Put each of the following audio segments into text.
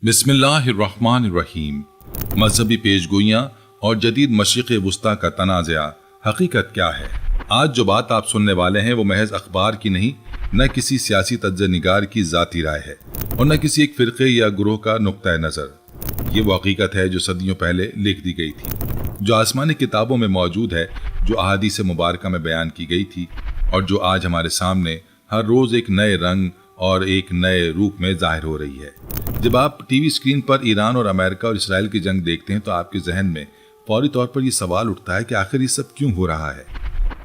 बिस्मिल्लाहिर्रहमानिर्रहीम। मजहबी पेशगोइयाँ और जदीद मशरिक़ वुस्ता का तनाज़ा हकीकत क्या है। आज जो बात आप सुनने वाले हैं वो महज अखबार की नहीं, न किसी सियासी तज्ज़निगार की ज़ाती राय है और न किसी एक फ़िरक़े या गुरोह का नुक्ता नज़र। ये वो हकीकत है जो सदियों पहले लिख दी गई थी, जो आसमानी किताबों में मौजूद है, जो अहादीस मुबारका में बयान की गई थी और जो आज हमारे सामने हर रोज़ एक नए रंग और एक नए रूप में ज़ाहिर हो रही है। जब आप टीवी स्क्रीन पर ईरान और अमेरिका और इसराइल की जंग देखते हैं तो आपके जहन में फौरी तौर पर ये सवाल उठता है कि आखिर ये सब क्यों हो रहा है।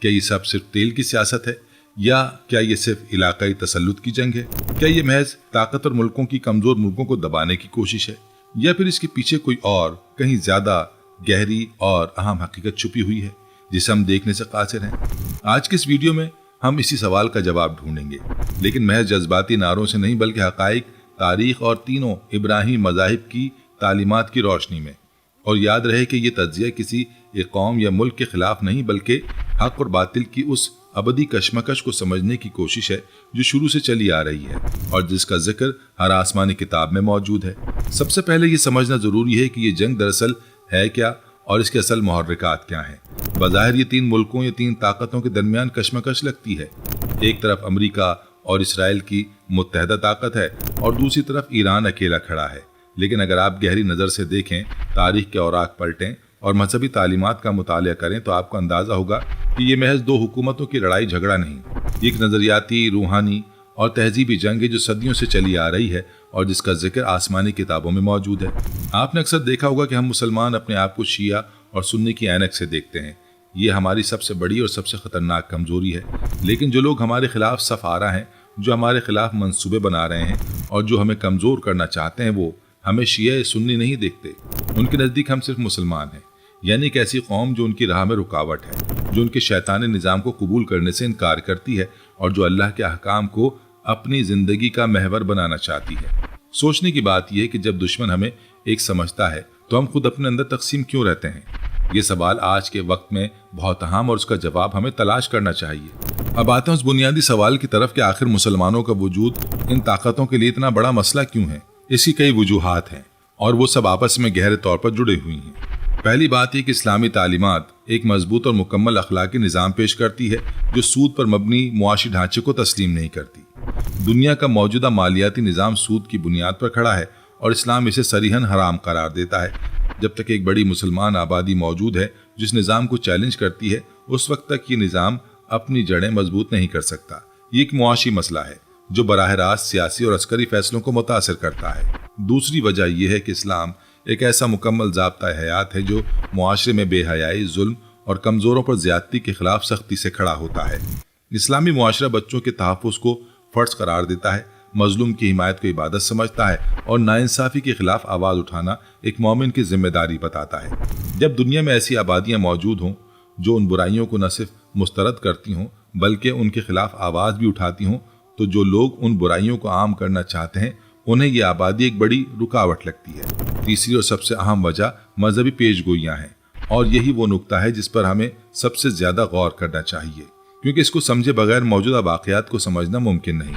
क्या ये सब सिर्फ तेल की सियासत है, या क्या ये सिर्फ इलाकाई तसल्लुत की जंग है? क्या ये महज ताकतवर मुल्कों की कमज़ोर मुल्कों को दबाने की कोशिश है, या फिर इसके पीछे कोई और कहीं ज़्यादा गहरी और अहम हकीकत छुपी हुई है जिसे हम देखने से कासिर हैं। आज के इस वीडियो में हम इसी सवाल का जवाब ढूंढेंगे, लेकिन महज जज्बाती नारों से नहीं, बल्कि हक़ाइक़, तारीख़ और तीनों इब्राहिमी मज़ाहिब की तालीमात की रोशनी में। और याद रहे कि ये तज्ज़िया किसी एक कौम या मुल्क के ख़िलाफ़ नहीं, बल्कि हक़ और बातिल की उस अबदी कशमकश को समझने की कोशिश है जो शुरू से चली आ रही है और जिसका जिक्र हर आसमानी किताब में मौजूद है। सबसे पहले ये समझना ज़रूरी है कि ये जंग दरअसल है क्या और इसके असल मुहर्रिकात क्या हैं। बज़ाहिर ये तीन मुल्कों या तीन ताकतों के दरमियान कशमकश लगती है। एक तरफ अमेरिका और इसराइल की मुत्तहदा ताकत है और दूसरी तरफ ईरान अकेला खड़ा है। लेकिन अगर आप गहरी नज़र से देखें, तारीख़ के औराक पलटें और मजहबी तालीमात का मुतालिया करें तो आपको अंदाज़ा होगा कि ये महज दो हुकूमतों की लड़ाई झगड़ा नहीं, एक नज़रियाती, रूहानी और तहजीबी जंग है जो सदियों से चली आ रही है और जिसका जिक्र आसमानी किताबों में मौजूद है। आपने अक्सर देखा होगा कि हम मुसलमान अपने आप को शिया और सुन्नी की ऐनक से देखते हैं। ये हमारी सबसे बड़ी और सबसे ख़तरनाक कमज़ोरी है। लेकिन जो लोग हमारे ख़िलाफ़ सफ़ारा हैं, जो हमारे ख़िलाफ़ मंसूबे बना रहे हैं और जो हमें कमज़ोर करना चाहते हैं, वो हमें शिया या सुन्नी नहीं देखते। उनके नज़दीक हम सिर्फ मुसलमान हैं, यानी एक ऐसी कौम जो उनकी राह में रुकावट है, जो उनके शैतानी निज़ाम को कबूल करने से इनकार करती है और जो अल्लाह के अहकाम को अपनी ज़िंदगी का महवर बनाना चाहती है। सोचने की बात यह है कि जब दुश्मन हमें एक समझता है तो हम खुद अपने अंदर तकसीम क्यों रहते हैं। ये सवाल आज के वक्त में बहुत अहम और उसका जवाब हमें तलाश करना चाहिए। अब आते हैं उस बुनियादी सवाल की तरफ कि आखिर मुसलमानों का वजूद इन ताकतों के लिए इतना बड़ा मसला क्यों है। इसकी कई वजूहात हैं और वो सब आपस में गहरे तौर पर जुड़े हुई हैं। पहली बात यह कि इस्लामी तालीमात एक मजबूत और मुकम्मल अखलाकी निज़ाम पेश करती है जो सूद पर मबनी मुआशी ढांचे को तस्लीम नहीं करती। दुनिया का मौजूदा मालियाती निज़ाम सूद की बुनियाद पर खड़ा है और इस्लाम इसे सरीहन हराम करार देता है। जब तक एक बड़ी मुसलमान आबादी मौजूद है जिस निज़ाम को चैलेंज करती है, उस वक्त तक ये निज़ाम अपनी जड़ें मजबूत नहीं कर सकता। ये एक मुआशी मसला है जो बराह रास्त सियासी और अस्करी फैसलों को मुतासिर करता है। दूसरी वजह यह है कि इस्लाम एक ऐसा मुकम्मल ज़ाब्ता हयात है जो मुआशरे में बेहयाई, जुल्म और कमज़ोरों पर ज़्यादती के खिलाफ सख्ती से खड़ा होता है। इस्लामी मुआशरा बच्चों के तहफ़्फ़ुज़ को फ़र्ज़ करार देता है, मज़लूम की हिमायत को इबादत समझता है और नाइंसाफ़ी के खिलाफ आवाज़ उठाना एक मोमिन की जिम्मेदारी बताता है। जब दुनिया में ऐसी आबादियाँ मौजूद हों जो उन बुराइयों को न सिर्फ मुस्तरद करती हों बल्कि उनके खिलाफ आवाज़ भी उठाती हों, तो जो लोग उन बुराइयों को आम करना चाहते हैं उन्हें यह आबादी एक बड़ी रुकावट लगती है। तीसरी और सबसे अहम वजह मजहबी पेशगोइयाँ हैं और यही वो नुक्ता है जिस पर हमें सबसे ज़्यादा गौर करना चाहिए, क्योंकि इसको समझे बगैर मौजूदा वाक़यात को समझना मुमकिन नहीं।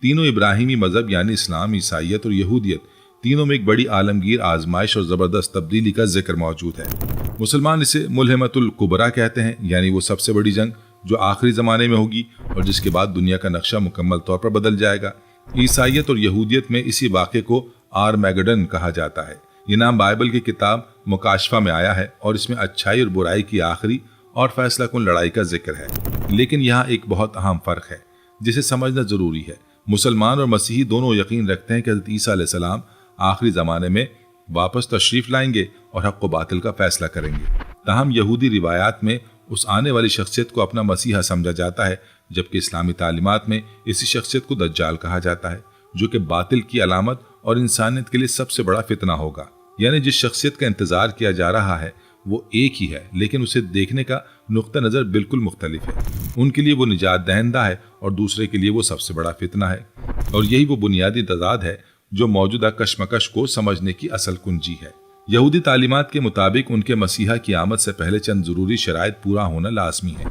तीनों इब्राहिमी मज़हब यानी इस्लाम, ईसाईयत और यहूदियत, तीनों में एक बड़ी आलमगीर आजमाइश और ज़बरदस्त तब्दीली का जिक्र मौजूद है। मुसलमान इसे मुल्हिमतुल कुबरा कहते हैं, यानी वो सबसे बड़ी जंग जो आखिरी ज़माने में होगी और जिसके बाद दुनिया का नक्शा मुकम्मल तौर पर बदल जाएगा। ईसाईयत और यहूदियत में इसी वाक़े को आर्मैगेडन कहा जाता है। ये नाम बाइबल की किताब मुकाशफा में आया है और इसमें अच्छाई और बुराई की आखिरी और फैसला कुन लड़ाई का जिक्र है। लेकिन यहाँ एक बहुत अहम फ़र्क है जिसे समझना ज़रूरी है। मुसलमान और मसीही दोनों यकीन रखते हैं कि हज़रत ईसा अलैहिस्सलाम आखिरी ज़माने में वापस तशरीफ़ लाएंगे और हक़ व बातिल का फ़ैसला करेंगे। ताहम यहूदी रिवायात में उस आने वाली शख्सियत को अपना मसीहा समझा जाता है, जबकि इस्लामी तालीमात में इसी शख्सियत को दज्जाल कहा जाता है, जो कि बातिल की अलामत और इंसानियत के लिए सबसे बड़ा फितना होगा। यानी जिस शख्सियत का इंतज़ार किया जा रहा है वो एक ही है, लेकिन उसे देखने का नुक्ता नज़र बिल्कुल मुख्तलिफ है। उनके लिए वो निजात दहिंदा है और दूसरे के लिए वो सबसे बड़ा फितना है। और यही वो बुनियादी तज़ाद है जो मौजूदा कशमकश को समझने की असल कुंजी है। यहूदी तालीमात के मुताबिक उनके मसीहा की आमद से पहले चंद ज़रूरी शराइत पूरा होना लाजमी है।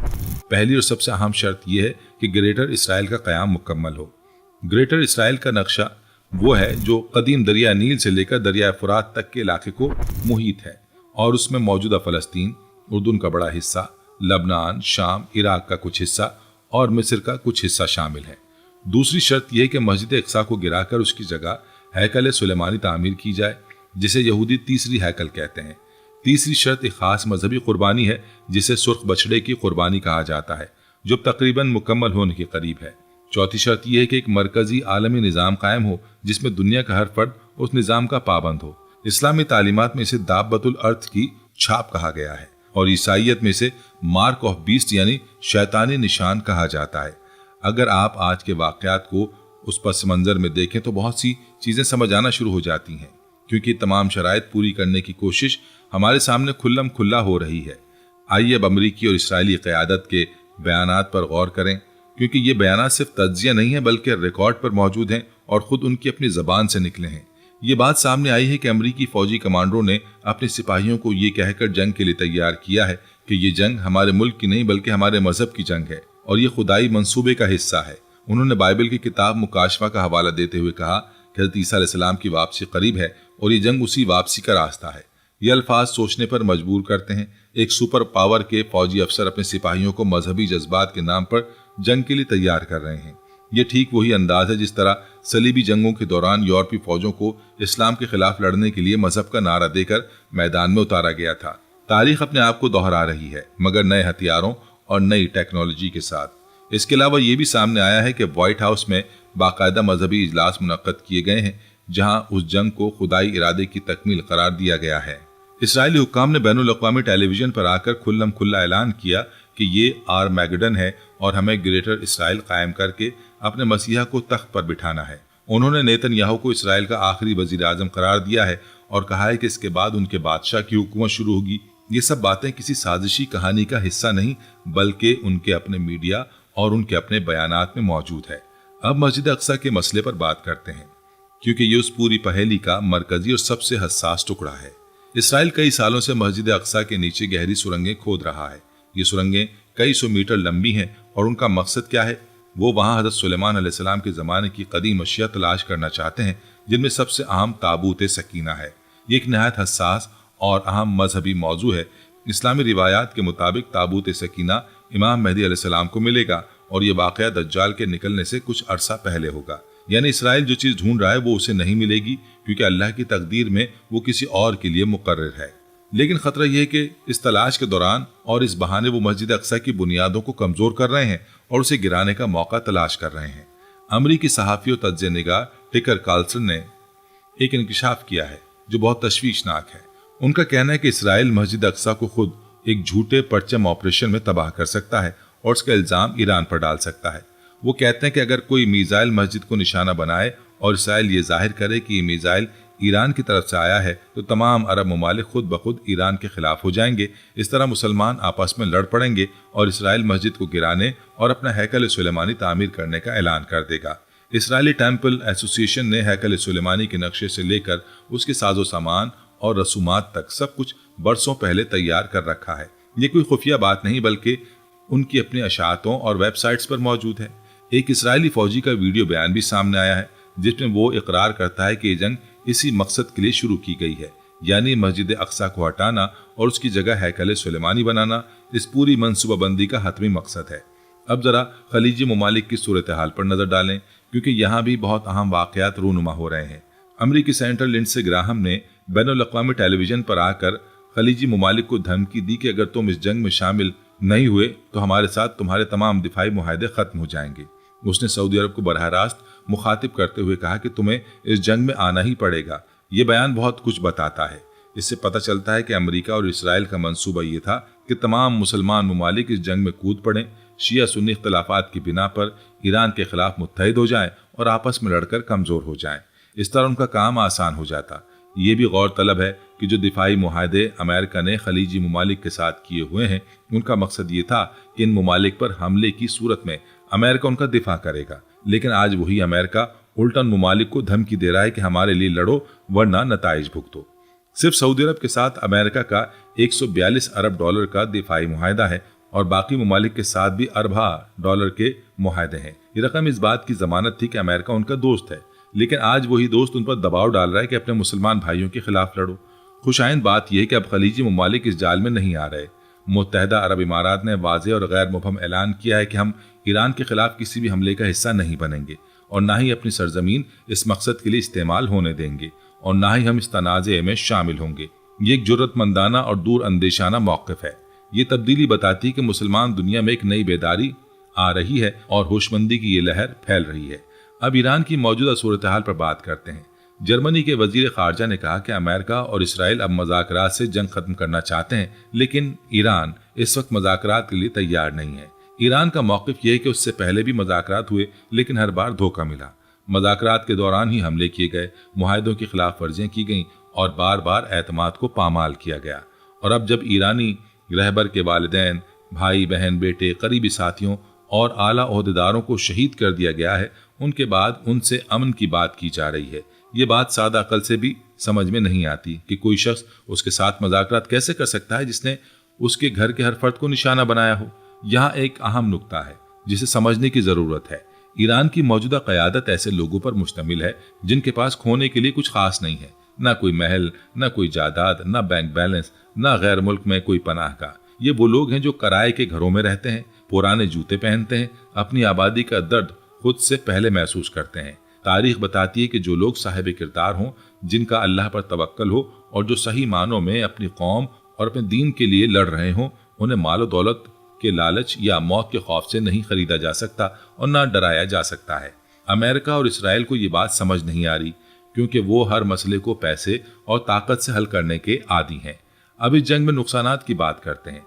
पहली और सबसे अहम शर्त यह है कि ग्रेटर इसराइल का क़याम मुकम्मल हो। ग्रेटर इसराइल का नक्शा وہ ہے جو قدیم دریا نیل سے لے کر دریا فرات تک کے علاقے کو محیط ہے اور اس میں موجودہ فلسطین، اردن کا بڑا حصہ، لبنان، شام، عراق کا کچھ حصہ اور مصر کا کچھ حصہ شامل ہے۔ دوسری شرط یہ کہ مسجد اقصیٰ کو گرا کر اس کی جگہ ہیکل سلیمانی تعمیر کی جائے، جسے یہودی تیسری ہیکل کہتے ہیں۔ تیسری شرط ایک خاص مذہبی قربانی ہے جسے سرخ بچڑے کی قربانی کہا جاتا ہے، جو تقریباً مکمل ہونے کے قریب ہے۔ چوتھی شرط یہ ہے کہ ایک مرکزی عالمی نظام قائم ہو جس میں دنیا کا ہر فرد اس نظام کا پابند ہو۔ اسلامی تعلیمات میں اسے دابۃ الارض کی چھاپ کہا گیا ہے اور عیسائیت میں اسے مارک آف بیسٹ یعنی شیطانی نشان کہا جاتا ہے۔ اگر آپ آج کے واقعات کو اس پس منظر میں دیکھیں تو بہت سی چیزیں سمجھ آنا شروع ہو جاتی ہیں، کیونکہ تمام شرائط پوری کرنے کی کوشش ہمارے سامنے کھلم کھلا ہو رہی ہے۔ آئیے اب امریکی اور اسرائیلی قیادت کے بیانات پر غور کریں، کیونکہ یہ بیانات صرف تجزیہ نہیں ہیں بلکہ ریکارڈ پر موجود ہیں اور خود ان کی اپنی زبان سے نکلے ہیں۔ یہ بات سامنے آئی ہے کہ امریکی فوجی کمانڈروں نے اپنے سپاہیوں کو یہ کہہ کر جنگ کے لیے تیار کیا ہے کہ یہ جنگ ہمارے ملک کی نہیں بلکہ ہمارے مذہب کی جنگ ہے اور یہ خدائی منصوبے کا حصہ ہے۔ انہوں نے بائبل کی کتاب مکاشفہ کا حوالہ دیتے ہوئے کہا کہ حضرت عیسیٰ علیہ السلام کی واپسی قریب ہے اور یہ جنگ اسی واپسی کا راستہ ہے۔ یہ الفاظ سوچنے پر مجبور کرتے ہیں۔ ایک سپر پاور کے فوجی افسر اپنے سپاہیوں کو مذہبی جذبات کے نام پر جنگ کے لیے تیار کر رہے ہیں۔ یہ ٹھیک وہی انداز ہے جس طرح صلیبی جنگوں کے دوران یورپی فوجوں کو اسلام کے خلاف لڑنے کے لیے مذہب کا نعرہ دے کر میدان میں اتارا گیا تھا۔ تاریخ اپنے آپ کو دہرا رہی ہے، مگر نئے ہتھیاروں اور نئی ٹیکنالوجی کے ساتھ۔ اس کے علاوہ یہ بھی سامنے آیا ہے کہ وائٹ ہاؤس میں باقاعدہ مذہبی اجلاس منعقد کیے گئے ہیں جہاں اس جنگ کو خدائی ارادے کی تکمیل قرار دیا گیا ہے۔ اسرائیلی حکام نے بین الاقوامی ٹیلی ویژن پر آ کر کھلم کھلا اعلان کیا کہ یہ آرمیگڈن ہے اور ہمیں گریٹر اسرائیل قائم کر کے اپنے مسیحا کو تخت پر بٹھانا ہے۔ انہوں نے نیتن یاہو کو اسرائیل کا آخری وزیر اعظم قرار دیا ہے اور کہا ہے کہ اس کے بعد ان کے بادشاہ کی حکومت شروع ہوگی۔ یہ سب باتیں کسی سازشی کہانی کا حصہ نہیں بلکہ ان کے اپنے میڈیا اور ان کے اپنے بیانات میں موجود ہے۔ اب مسجد اقصیٰ کے مسئلے پر بات کرتے ہیں، کیونکہ یہ اس پوری پہیلی کا مرکزی اور سب سے حساس ٹکڑا ہے۔ اسرائیل کئی سالوں سے مسجد اقصیٰ کے نیچے گہری سرنگیں کھود رہا ہے۔ یہ سرنگیں کئی سو میٹر لمبی ہیں اور ان کا مقصد کیا ہے؟ وہ وہاں حضرت سلیمان علیہ السلام کے زمانے کی قدیم اشیاء تلاش کرنا چاہتے ہیں، جن میں سب سے اہم تابوت سکینہ ہے۔ یہ ایک نہایت حساس اور اہم مذہبی موضوع ہے۔ اسلامی روایات کے مطابق تابوت سکینہ امام مہدی علیہ السلام کو ملے گا اور یہ واقعہ دجال کے نکلنے سے کچھ عرصہ پہلے ہوگا۔ یعنی اسرائیل جو چیز ڈھونڈ رہا ہے وہ اسے نہیں ملے گی، کیونکہ اللہ کی تقدیر میں وہ کسی اور کے لیے مقرر ہے۔ لیکن خطرہ یہ ہے کہ اس تلاش کے دوران اور اس بہانے وہ مسجد اقصیٰ کی بنیادوں کو کمزور کر رہے ہیں اور اسے گرانے کا موقع تلاش کر رہے ہیں۔ امریکی صحافی و تجزیہ نگار ٹکر کارلسن نے ایک انکشاف کیا ہے جو بہت تشویشناک ہے۔ ان کا کہنا ہے کہ اسرائیل مسجد اقصیٰ کو خود ایک جھوٹے پرچم آپریشن میں تباہ کر سکتا ہے اور اس کا الزام ایران پر ڈال سکتا ہے۔ وہ کہتے ہیں کہ اگر کوئی میزائل مسجد کو نشانہ بنائے اور اسرائیل یہ ظاہر کرے کہ یہ میزائل ایران کی طرف سے آیا ہے تو تمام عرب ممالک خود بخود ایران کے خلاف ہو جائیں گے۔ اس طرح مسلمان آپس میں لڑ پڑیں گے اور اسرائیل مسجد کو گرانے اور اپنا ہیکل سلیمانی تعمیر کرنے کا اعلان کر دے گا۔ اسرائیلی ٹیمپل ایسوسی ایشن نے ہیکل سلیمانی کے نقشے سے لے کر اس کے ساز و سامان اور رسومات تک سب کچھ برسوں پہلے تیار کر رکھا ہے۔ یہ کوئی خفیہ بات نہیں بلکہ ان کی اپنی اشاعتوں اور ویب سائٹس پر موجود ہے۔ ایک اسرائیلی فوجی کا ویڈیو بیان بھی سامنے آیا ہے جس میں وہ اقرار کرتا ہے کہ یہ جنگ اسی مقصد کے لیے شروع کی گئی ہے، یعنی مسجد اقصیٰ کو ہٹانا اور اس کی جگہ ہیکل سلیمانی بنانا اس پوری منصوبہ بندی کا حتمی مقصد ہے۔ اب ذرا خلیجی ممالک کی صورتحال پر نظر ڈالیں، کیونکہ یہاں بھی بہت اہم واقعات رونما ہو رہے ہیں۔ امریکی سینیٹر لنڈسے گراہم نے بین الاقوامی ٹیلی ویژن پر آ کر خلیجی ممالک کو دھمکی دی کہ اگر تم اس جنگ میں شامل نہیں ہوئے تو ہمارے ساتھ تمہارے تمام دفاعی معاہدے ختم ہو جائیں گے۔ اس نے سعودی عرب کو براہ راست مخاطب کرتے ہوئے کہا کہ تمہیں اس جنگ میں آنا ہی پڑے گا۔ یہ بیان بہت کچھ بتاتا ہے۔ اس سے پتہ چلتا ہے کہ امریکہ اور اسرائیل کا منصوبہ یہ تھا کہ تمام مسلمان ممالک اس جنگ میں کود پڑیں، شیعہ سنی اختلافات کی بنا پر ایران کے خلاف متحد ہو جائیں اور آپس میں لڑ کر کمزور ہو جائیں۔ اس طرح ان کا کام آسان ہو جاتا۔ یہ بھی غور طلب ہے کہ جو دفاعی معاہدے امریکہ نے خلیجی ممالک کے ساتھ کیے ہوئے ہیں ان کا مقصد یہ تھا کہ ان ممالک پر حملے کی صورت میں امریکہ ان کا دفاع کرے گا، لیکن آج وہی امریکہ الٹن ممالک کو دھمکی دے رہا ہے کہ ہمارے لیے لڑو ورنہ نتائج بھگتو۔ صرف سعودی عرب کے ساتھ امریکہ کا 142 ارب ڈالر کا دفاعی معاہدہ ہے اور باقی ممالک کے ساتھ بھی ارباں ڈالر کے معاہدے ہیں۔ یہ رقم اس بات کی ضمانت تھی کہ امریکہ ان کا دوست ہے، लेकिन आज वही दोस्त उन पर दबाव डाल रहा है कि अपने मुसलमान भाइयों के खिलाफ लड़ो। खुशाइंद बात यह है कि अब खलीजी ममालिक इस जाल में नहीं आ रहे। मुत्तहदा अरब इमारात ने वाज़ेह और गैर मुबहम ऐलान किया है कि हम ईरान के खिलाफ किसी भी हमले का हिस्सा नहीं बनेंगे और ना ही अपनी सरजमीन इस मकसद के लिए इस्तेमाल होने देंगे और ना ही हम इस तनाज़े में शामिल होंगे। ये एक जुर्रतमंदाना और दूर अंदेशाना मौक़िफ़ है। ये तब्दीली बताती है कि मुसलमान दुनिया में एक नई बेदारी आ रही है और होशमंदी की ये लहर फैल रही है। अब ईरान की मौजूदा सूरत हाल पर बात करते हैं। जर्मनी के वजीर खारजा ने कहा कि अमेरिका और इसराइल अब मज़ाकरात से जंग खत्म करना चाहते हैं, लेकिन ईरान इस वक्त मज़ाकरात के लिए तैयार नहीं है। ईरान का मौक़िफ़ यह है कि उससे पहले भी मज़ाकरात हुए, लेकिन हर बार धोखा मिला। मज़ाकरात के दौरान ही हमले किए गए, मुआहदों की खिलाफ वर्जियाँ की गईं और बार बार एतमाद को पामाल किया गया। और अब जब ईरानी रहबर के वालिदैन, भाई बहन, बेटे, करीबी साथियों और आला ओहदेदारों को शहीद कर दिया गया है, उनके बाद उनसे अमन की बात की जा रही है। ये बात सादा अकल से भी समझ में नहीं आती कि कोई शख्स उसके साथ मज़ाकरात कैसे कर सकता है जिसने उसके घर के हर फर्द को निशाना बनाया हो। यहाँ एक अहम नुक्ता है जिसे समझने की ज़रूरत है। ईरान की मौजूदा क़यादत ऐसे लोगों पर मुश्तमिल है जिनके पास खोने के लिए कुछ खास नहीं है, ना कोई महल, ना कोई जायदाद, ना बैंक बैलेंस, ना गैर मुल्क में कोई पनाह का। ये वो लोग हैं जो किराए के घरों में रहते हैं, पुराने जूते पहनते हैं, अपनी आबादी का दर्द खुद से पहले महसूस करते हैं। तारीख बताती है कि जो लोग साहिब किरदार हों, जिनका अल्लाह पर तवक्कल हो और जो सही मानों में अपनी कौम और अपने दीन के लिए लड़ रहे हों, उन्हें मालो दौलत के लालच या मौत के खौफ से नहीं खरीदा जा सकता और ना डराया जा सकता है। अमेरिका और इसराइल को ये बात समझ नहीं आ रही, क्योंकि वो हर मसले को पैसे और ताकत से हल करने के आदी हैं। अब इस जंग में नुकसानात की बात करते हैं,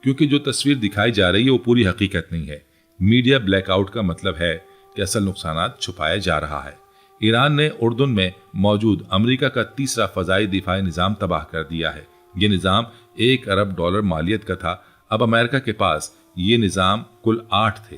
क्योंकि जो तस्वीर दिखाई जा रही है वो पूरी हकीकत नहीं है। मीडिया ब्लैकआउट का मतलब है कि असल नुकसानात छुपाया जा रहा है। ईरान ने उर्दुन में मौजूद अमेरिका का तीसरा फ़ज़ाई दिफाई निज़ाम तबाह कर दिया है। ये निज़ाम $1 अरब मालियत का था। अब अमेरिका के पास ये निज़ाम कुल 8 थे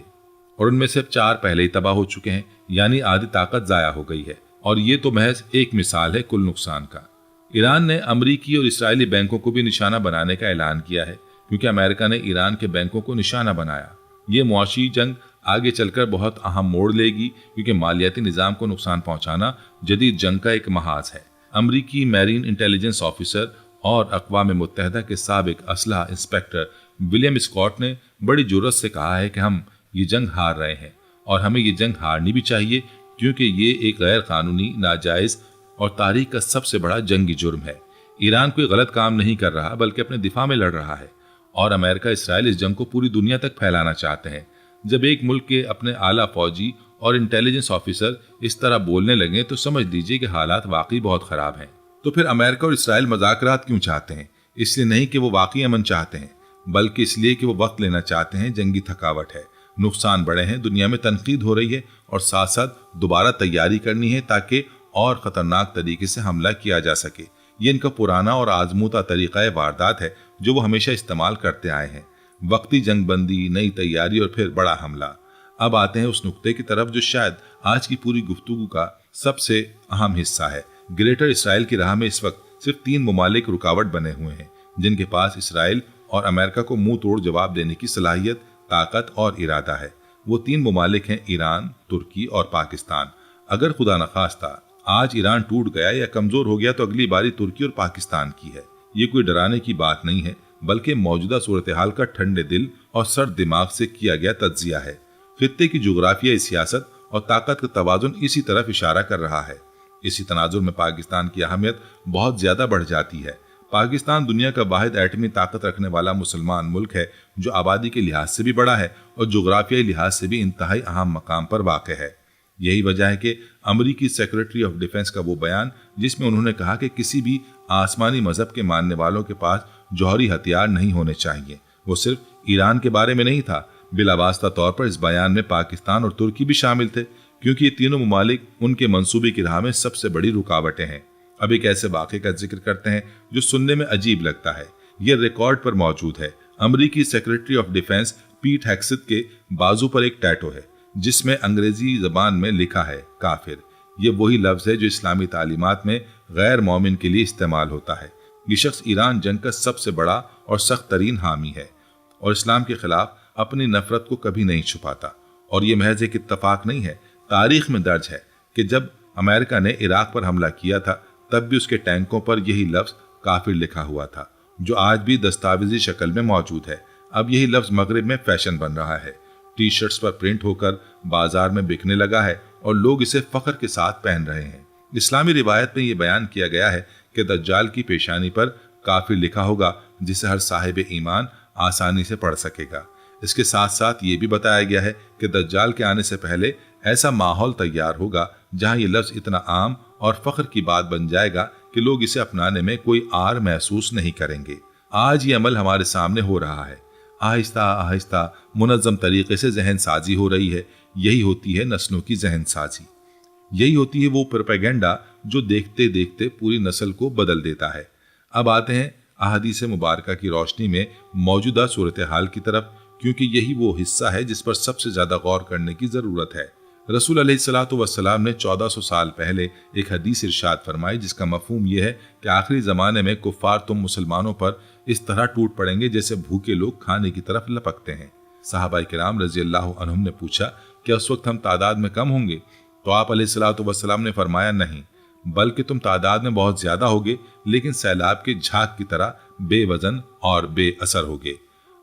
और उनमें से 4 पहले ही तबाह हो चुके हैं, यानी आधी ताकत ज़ाया हो गई है। और ये तो महज एक मिसाल है कुल नुकसान का। ईरान ने अमरीकी और इसराइली बैंकों को भी निशाना बनाने का ऐलान किया है, क्योंकि अमेरिका ने ईरान के बैंकों को निशाना बनाया। ये मुआशी जंग आगे चलकर बहुत अहम मोड़ लेगी, क्योंकि मालियाती निज़ाम को नुकसान पहुंचाना जदीद जंग का एक महाज है। अमरीकी मैरीन इंटेलिजेंस ऑफिसर और अक़वाम मुत्तहदा के साबिक असलहा इंस्पेक्टर विलियम स्कॉट ने बड़ी जुर्रत से कहा है कि हम ये जंग हार रहे हैं और हमें ये जंग हारनी भी चाहिए, क्योंकि ये एक गैर कानूनी, नाजायज़ और तारीख का सबसे बड़ा जंगी जुर्म है। ईरान कोई गलत काम नहीं कर रहा, बल्कि अपने दिफा में लड़ रहा है और अमेरिका इसराइल इस जंग को पूरी दुनिया तक फैलाना चाहते हैं। जब एक मुल्क के अपने आला फौजी और इंटेलिजेंस ऑफिसर इस तरह बोलने लगे तो समझ लीजिए कि हालात वाकई बहुत ख़राब हैं। तो फिर अमेरिका और इसराइल मज़ाकरात क्यों चाहते हैं? इसलिए नहीं कि वो वाकई अमन चाहते हैं, बल्कि इसलिए कि वो वक्त लेना चाहते हैं। जंगी थकावट है, नुकसान बड़े हैं, दुनिया में तनकीद हो रही है और साथ साथ दोबारा तैयारी करनी है ताकि और ख़तरनाक तरीके से हमला किया जा सके। ये इनका पुराना और आजमूदा तरीक़ा वारदात है जो वो हमेशा इस्तेमाल करते आए हैं। वक्ती जंगबंदी, नई तैयारी और फिर बड़ा हमला। अब आते हैं उस नुक्ते की तरफ जो शायद आज की पूरी गुफ्तगू का सबसे अहम हिस्सा है। ग्रेटर इसराइल की राह में इस वक्त सिर्फ 3 ममालिक रुकावट बने हुए हैं, जिनके पास इसराइल और अमेरिका को मुंह तोड़ जवाब देने की सलाहियत, ताकत और इरादा है। वो 3 ममालिक हैं ईरान, तुर्की और पाकिस्तान। अगर खुदा न खास्ता आज ईरान टूट गया या कमजोर हो गया तो अगली बारी तुर्की और पाकिस्तान की है। ये कोई डराने की बात नहीं है, बल्कि मौजूदा सूरत हाल का ठंडे दिल और सर्द दिमाग से किया गया तज्जिया है। खित्ते की जोग्राफियाई सियासत और ताकत का तवाजुन इसी तरफ इशारा कर रहा है। इसी तनाजुर में पाकिस्तान की अहमियत बहुत ज्यादा बढ़ जाती है। पाकिस्तान दुनिया का वाहिद एटमी ताकत रखने वाला मुसलमान मुल्क है, जो आबादी के लिहाज से भी बड़ा है और जोग्राफियाई लिहाज से भी इंतहाई अहम मकाम पर वाक़ है। यही वजह है कि अमरीकी सेक्रेटरी ऑफ डिफेंस का वो बयान जिसमें उन्होंने कहा कि किसी भी आसमानी मजहब के मानने वालों के पास जौहरी हथियार नहीं होने चाहिए, वो सिर्फ ईरान के बारे में नहीं था। बिलावास्ता तौर पर इस बयान में पाकिस्तान और तुर्की भी शामिल थे, क्योंकि ये तीनों ममालिक उनके मंसूबे की राह में सबसे बड़ी रुकावटें हैं। अब एक ऐसे वाक़े का जिक्र करते हैं जो सुनने में अजीब लगता है। ये रिकॉर्ड पर मौजूद है। अमरीकी सेक्रेटरी ऑफ डिफेंस पीट हेग्सेथ के बाजू पर एक टैटू है जिसमें अंग्रेजी जबान में लिखा है काफिर। ये वही लफ्ज है जो इस्लामी तालीमात में गैर मोमिन के लिए इस्तेमाल होता है। ये शख्स ईरान जंग का सबसे बड़ा और सख्त तरीन हामी है और इस्लाम के खिलाफ अपनी नफरत को कभी नहीं छुपाता। और ये महज एक इत्तफाक नहीं है, तारीख में दर्ज है कि जब अमेरिका ने इराक पर हमला किया था तब भी उसके टैंकों पर यही लफ्ज काफिर लिखा हुआ था, जो आज भी दस्तावेजी शक्ल में मौजूद है। अब यही लफ्ज मगरिब में फैशन बन रहा है, टी शर्ट्स पर प्रिंट होकर बाजार में बिकने लगा है और लोग इसे फख्र के साथ पहन रहे हैं। इस्लामी रिवायत में ये बयान किया गया है कि दज्जाल की पेशानी पर काफिर लिखा होगा, जिसे हर साहिब ईमान आसानी से पढ़ सकेगा। इसके साथ साथ ये भी बताया गया है कि दज्जाल के आने से पहले ऐसा माहौल तैयार होगा जहां ये लफ्ज इतना आम और फख्र की बात बन जाएगा कि लोग इसे अपनाने में कोई आर महसूस नहीं करेंगे। आज ये अमल हमारे सामने हो रहा है। आहिस्ता आहिस्ता मुनज़्ज़म तरीके से जहन साजी हो रही है। यही होती है नस्लों की जहन साजी, यही होती है वो प्रोपेगेंडा जो देखते देखते पूरी नस्ल को बदल देता है। अब आते हैं अहादीस मुबारका की रोशनी में मौजूदा सूरत हाल की तरफ, क्योंकि यही वो हिस्सा है जिस पर सबसे ज्यादा गौर करने की जरूरत है। रसूल अलैहिस्सलातु वस्सलाम ने 1400 साल पहले एक हदीस इरशाद फरमाई, जिसका मफहूम यह है कि आखिरी जमाने में कुफ्फार तुम मुसलमानों पर इस तरह टूट पड़ेंगे जैसे भूखे लोग खाने की तरफ लपकते हैं। सहाबाए किराम रज़ियल्लाहु अन्हुम ने पूछा, क्या उस वक्त हम तादाद में कम होंगे? तो आप अलैहिस्सलातु वस्सलाम ने फरमाया, नहीं, बल्कि तुम तादाद में बहुत ज्यादा होगे, लेकिन सैलाब के झाग की तरह बेवजन और बेअसर होगे।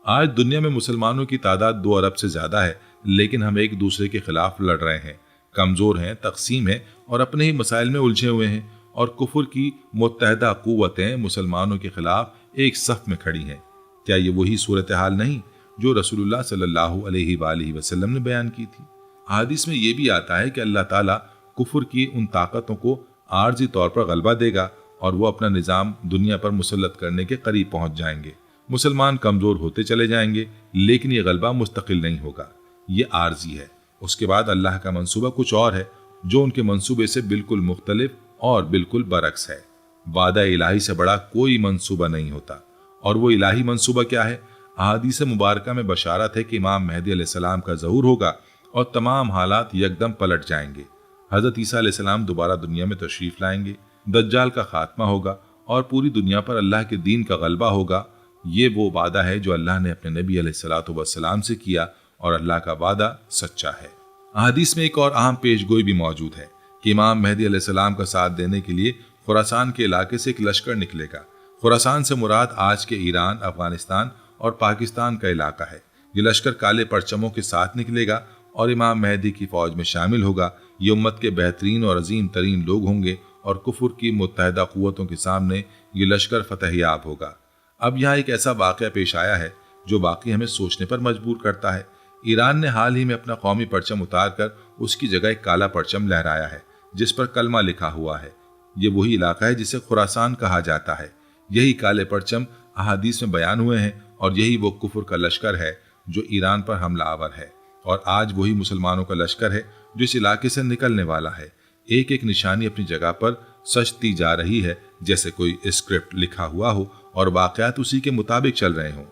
आज दुनिया में मुसलमानों की तादाद 2 अरब से ज्यादा है, लेकिन हम एक दूसरे के खिलाफ लड़ रहे हैं, कमजोर हैं, तकसीम हैं और अपने ही मसाइल में उलझे हुए हैं। और कुफर की मुत्तहदा कुव्वतें मुसलमानों के खिलाफ एक सफ में खड़ी हैं। क्या ये वही सूरत हाल नहीं जो रसूलुल्लाह सल्लल्लाहु अलैहि वसल्लम ने बयान की थी? हदीस में ये भी आता है कि अल्लाह ताला कुफर की उन ताकतों को आर्जी तौर पर गलबा देगा और वो अपना निज़ाम दुनिया पर मुसल्लत करने के करीब पहुंच जाएंगे। मुसलमान कमजोर होते चले जाएंगे, लेकिन ये गलबा मुस्तकिल नहीं होगा, ये आर्जी है। उसके बाद अल्लाह का मंसूबा कुछ और है, जो उनके मंसूबे से बिल्कुल मुख्तलिफ और बिल्कुल बरक्स है। वादा इलाही से बड़ा कोई मंसूबा नहीं होता। और वो इलाही मंसूबा क्या है? अहादीस मुबारका में बशारत है कि इमाम मेहदी अलैहिस्सलाम का ज़हूर होगा और तमाम हालात यकदम पलट जाएंगे। हज़रत ईसा अलैहिस्सलाम दोबारा दुनिया में तशरीफ लाएंगे, दज्जाल का खात्मा होगा और पूरी दुनिया पर अल्लाह के दीन का गलबा होगा। ये वो वादा है जो अल्लाह ने अपने नबी अलैहिस्सलातु वस्सलाम से किया और अल्लाह का वादा सच्चा है। अहादीस में एक और अहम पेशगोई भी मौजूद है कि इमाम मेहदी अलैहिस्सलाम का साथ देने के लिए खुरासान के इलाके से एक लश्कर निकलेगा। खुरासान से मुराद आज के ईरान, अफगानिस्तान और पाकिस्तान का इलाका है। ये लश्कर काले परचमों के साथ निकलेगा और इमाम मेहदी की फौज में शामिल होगा। ये उम्मत के बेहतरीन और अजीम तरीन लोग होंगे और कुफर की मुत्तहदा कुव्वतों के सामने ये लश्कर फतहयाब होगा। अब यहाँ एक ऐसा वाक़या पेश आया है जो वाकई हमें सोचने पर मजबूर करता है। ईरान ने हाल ही में अपना कौमी परचम उतार कर उसकी जगह एक काला परचम लहराया है जिस पर कलमा लिखा हुआ है। ये वही इलाका है जिसे खुरासान कहा जाता है। यही काले परचम अहादीस में बयान हुए हैं और यही वो कुफर का लश्कर है जो ईरान पर हमला आवर है। और आज वही मुसलमानों का लश्कर है जो इस इलाके से निकलने वाला है। एक एक निशानी अपनी जगह पर सजती जा रही है, जैसे कोई स्क्रिप्ट लिखा हुआ हो और वाक़यात उसी के मुताबिक चल रहे हों।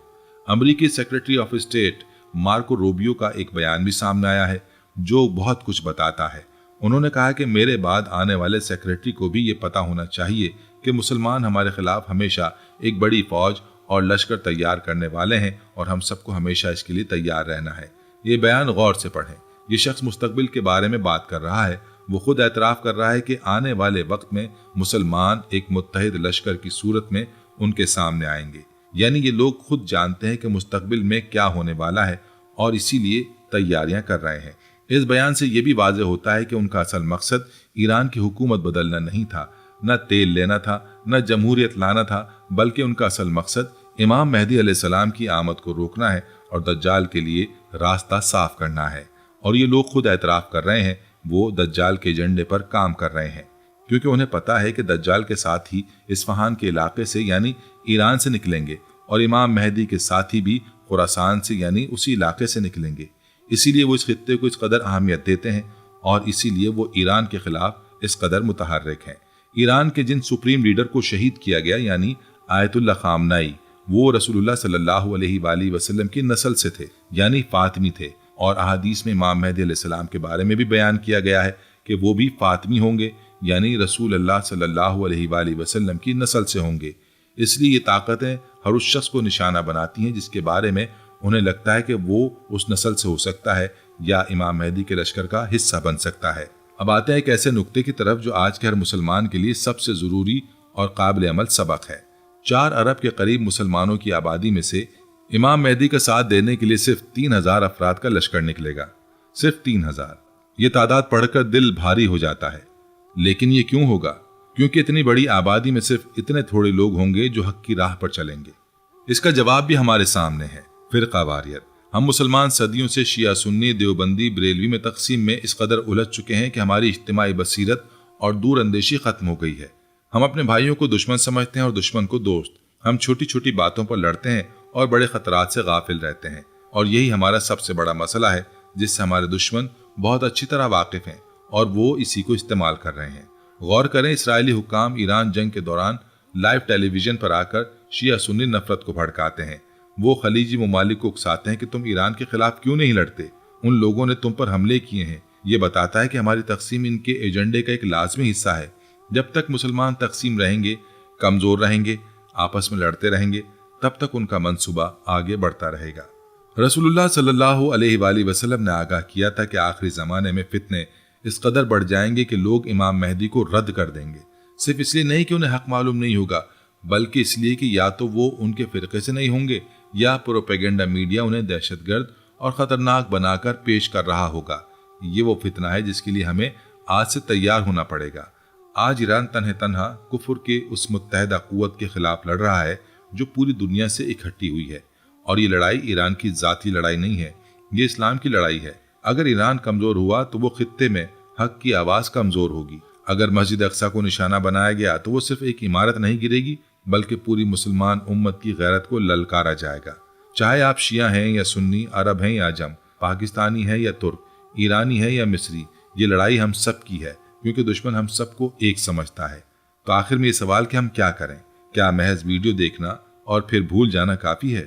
अमरीकी secretary of state Marco Rubio का एक बयान भी सामने आया है जो बहुत कुछ बताता है। उन्होंने कहा कि मेरे बाद आने वाले सेक्रेटरी को भी ये पता होना चाहिए कि मुसलमान हमारे खिलाफ हमेशा एक बड़ी फौज और लश्कर तैयार करने वाले हैं और हम सबको हमेशा इसके लिए तैयार रहना है। ये बयान गौर से पढ़ें। ये शख्स मुस्तकबिल के बारे में बात कर रहा है। वो खुद एतराफ़ कर रहा है कि आने वाले वक्त में मुसलमान एक मुत्तहिद लश्कर की सूरत में उनके सामने आएंगे। यानी ये लोग खुद जानते हैं कि मुस्तकबिल में क्या होने वाला है और इसीलिए तैयारियां कर रहे हैं। इस बयान से ये भी वाज़ेह होता है कि उनका असल मकसद ईरान की हुकूमत बदलना नहीं था, न तेल लेना था, न जमहूरियत लाना था, बल्कि उनका असल मकसद इमाम मेहदी अलैहिस्सलाम की आमद को रोकना है और दज्जाल के लिए रास्ता साफ करना है। और ये लोग खुद एतराफ़ कर रहे हैं वो दज्जाल के एजेंडे पर काम कर रहे हैं, क्योंकि उन्हें पता है कि दज्जाल के साथ ही इस्फहान के इलाके से यानी ईरान से निकलेंगे और इमाम मेहदी के साथी भी खुरासान से यानी उसी इलाके से निकलेंगे। इसीलिए वो इस खित्ते को इस कदर अहमियत देते हैं और इसीलिए वो ईरान के खिलाफ इस कदर मुतहर्रिक हैं। ईरान के जिन सुप्रीम लीडर को शहीद किया गया यानी आयतुल्लाह खामनाई, वो रसूलुल्लाह सल्लल्लाहु अलैहि वसल्लम की नस्ल से थे यानी फातिमी थे। और अहादीस में इमाम मेहदी अलैहिस्सलाम के बारे में भी बयान किया गया है कि वो भी फातिमी होंगे यानी रसूलुल्लाह सल्लल्लाहु अलैहि वसल्लम की नस्ल से होंगे। इसलिए ये ताकतें हर उस शख्स को निशाना बनाती हैं जिसके बारे में उन्हें लगता है कि वो उस नस्ल से हो सकता है या इमाम मेहदी के लश्कर का हिस्सा बन सकता है। अब आते हैं एक ऐसे नुक्ते की तरफ जो आज के हर मुसलमान के लिए सबसे ज़रूरी और काबिल अमल सबक है। 4 अरब के करीब मुसलमानों की आबादी में से इमाम मेहदी का साथ देने के लिए सिर्फ 3000 अफराद का लश्कर निकलेगा। सिर्फ 3000। ये तादाद पढ़कर दिल भारी हो जाता है। लेकिन ये क्यों होगा? क्योंकि इतनी बड़ी आबादी में सिर्फ इतने थोड़े लोग होंगे जो हक की राह पर चलेंगे। इसका जवाब भी हमारे सामने है, फिरका वारियत। हम मुसलमान सदियों से शिया सुन्नी, देवबंदी, बरेलवी में तकसीम में इस कदर उलझ चुके हैं कि हमारी इज्तिमाई बसीरत और दूर अंदेशी खत्म हो गई है। हम अपने भाइयों को दुश्मन समझते हैं और दुश्मन को दोस्त। हम छोटी छोटी बातों पर लड़ते हैं और बड़े खतरात से गाफिल रहते हैं, और यही हमारा सबसे बड़ा मसला है जिससे हमारे दुश्मन बहुत अच्छी तरह वाकिफ हैं और वो इसी को इस्तेमाल कर रहे हैं। गौर करें, इसराइली हुक्काम ईरान जंग के दौरान लाइव टेलीविजन पर आकर शिया सुन्नी नफरत को भड़काते हैं। वो खलीजी ममालिक को उकसाते हैं कि तुम ईरान के खिलाफ क्यों नहीं लड़ते, उन लोगों ने तुम पर हमले किए हैं। ये बताता है कि हमारी तकसीम इनके एजेंडे का एक लाजमी हिस्सा है। जब तक मुसलमान तकसीम रहेंगे, कमजोर रहेंगे, आपस में लड़ते रहेंगे, तब तक उनका मंसूबा आगे बढ़ता रहेगा। रसूलुल्लाह सल्लल्लाहु अलैहि वसल्लम ने आगाह किया था कि आखिरी ज़माने में फितने इस कदर बढ़ जाएंगे कि लोग इमाम मेहदी को रद्द कर देंगे। सिर्फ इसलिए नहीं कि उन्हें हक मालूम नहीं होगा, बल्कि इसलिए कि या तो वो उनके फ़िरक़े से नहीं होंगे या प्रोपेगेंडा मीडिया उन्हें दहशतगर्द और ख़तरनाक बनाकर पेश कर रहा होगा। ये वो फितना है जिसके लिए हमें आज से तैयार होना पड़ेगा। आज ईरान तन्हा कुफ्र के उस मुत्तहदा क़ुव्वत के खिलाफ लड़ रहा है जो पूरी दुनिया से इकट्ठी हुई है, और ये लड़ाई ईरान की ज़ाती लड़ाई नहीं है, ये इस्लाम की लड़ाई है। अगर ईरान कमज़ोर हुआ तो वो खित्ते में हक की आवाज़ कमज़ोर होगी। अगर मस्जिद अक्सा को निशाना बनाया गया तो वो सिर्फ एक इमारत नहीं गिरेगी, बल्कि पूरी मुसलमान उम्मत की गैरत को ललकारा जाएगा। चाहे आप शिया हैं या सुन्नी, अरब हैं या अजम, पाकिस्तानी है या तुर्क, ईरानी है या मिस्री, ये लड़ाई हम सब की है, क्योंकि दुश्मन हम सबको एक समझता है। तो आखिर में ये सवाल कि हम क्या करें? क्या महज वीडियो देखना और फिर भूल जाना काफ़ी है?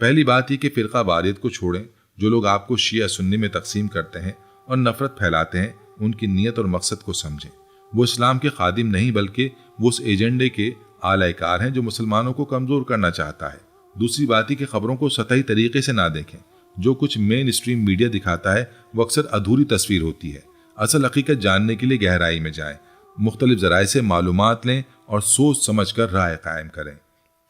पहली बात ये कि फ़िरका वारियत को छोड़ें। जो लोग आपको शिया सुन्नी में तकसीम करते हैं और नफ़रत फैलाते हैं, उनकी नीयत और मकसद को समझें। वो इस्लाम के खादिम नहीं, बल्कि वो उस एजेंडे के आलाकार हैं जो मुसलमानों को कमज़ोर करना चाहता है। दूसरी बात ही कि खबरों को सतही तरीके से ना देखें। जो कुछ मेन स्ट्रीम मीडिया दिखाता है वो अक्सर अधूरी तस्वीर होती है। असल हकीकत जानने के लिए गहराई में जाएं, मुख्तलिफ ज़राए से मालूमात लें और सोच समझ कर राय कायम करें।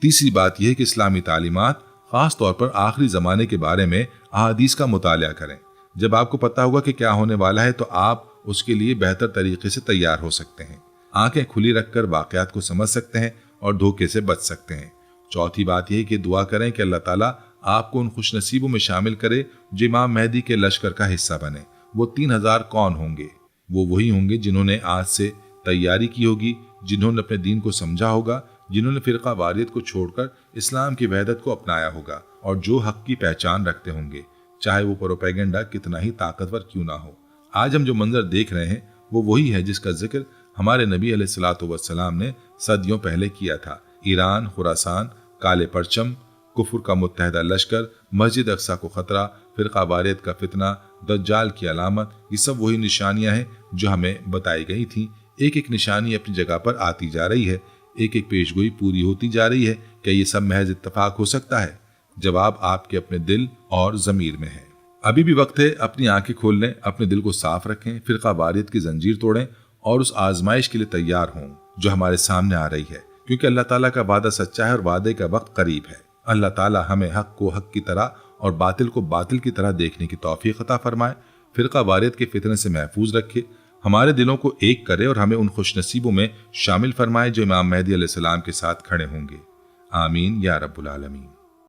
तीसरी बात यह है कि इस्लामी तालीमात, ख़ास तौर पर आखिरी ज़माने के बारे में अहादीस का मुताला करें। जब आपको पता होगा कि क्या होने वाला है तो आप उसके लिए बेहतर तरीके से तैयार हो सकते हैं। आंखें खुली रखकर वाक़यात को समझ सकते हैं और धोखे से बच सकते हैं। चौथी बात यह कि दुआ करें कि अल्लाह ताला आपको उन खुशनसीबों में शामिल करे जो इमाम मेहदी के लश्कर का हिस्सा बने। वो 3000 कौन होंगे? वो वही होंगे जिन्होंने आज से तैयारी की होगी, जिन्होंने अपने दीन को समझा होगा, जिन्होंने फ़िरका वारियत को छोड़कर इस्लाम की वहदत को अपनाया होगा, और जो हक की पहचान रखते होंगे, चाहे वो प्रोपेगेंडा कितना ही ताकतवर क्यों ना हो। आज हम जो मंजर देख रहे हैं वो वही है जिसका जिक्र हमारे नबी अलैहिस्सलातु वस्सलाम ने सदियों पहले किया था। ईरान, खुरासान, काले परचम, कुफ्र का मुत्तहदा लश्कर, मस्जिद अक्सा को खतरा, फ़िरका वारियत का फितना, दज्जाल की अलामत, ये सब वही निशानियां हैं जो हमें बताई गई थी। एक एक निशानी अपनी जगह पर आती जा रही है, एक एक पेशगोई पूरी होती जा रही है। क्या ये सब महज इत्तफाक हो सकता है? जवाब आपके अपने दिल और ज़मीर में है। अभी भी वक्त है, अपनी आंखें खोल लें, अपने दिल को साफ रखें, फ़िरका वारियत की जंजीर तोड़ें और उस आजमाइश के लिए तैयार हों जो हमारे सामने आ रही है, क्योंकि अल्लाह ताला का वादा सच्चा है और वादे का वक्त करीब है। अल्लाह ताला हमें हक को हक की तरह और बातिल को बातिल की तरह देखने की तौफीक अता फरमाए, फ़िरका वारियत के फितने से महफूज रखे, हमारे दिलों को एक करे और हमें उन खुशनसीबों में शामिल फरमाए जो इमाम मेहदी अलैहिस्सलाम के साथ खड़े होंगे। आमीन या रब्बुल आलमीन।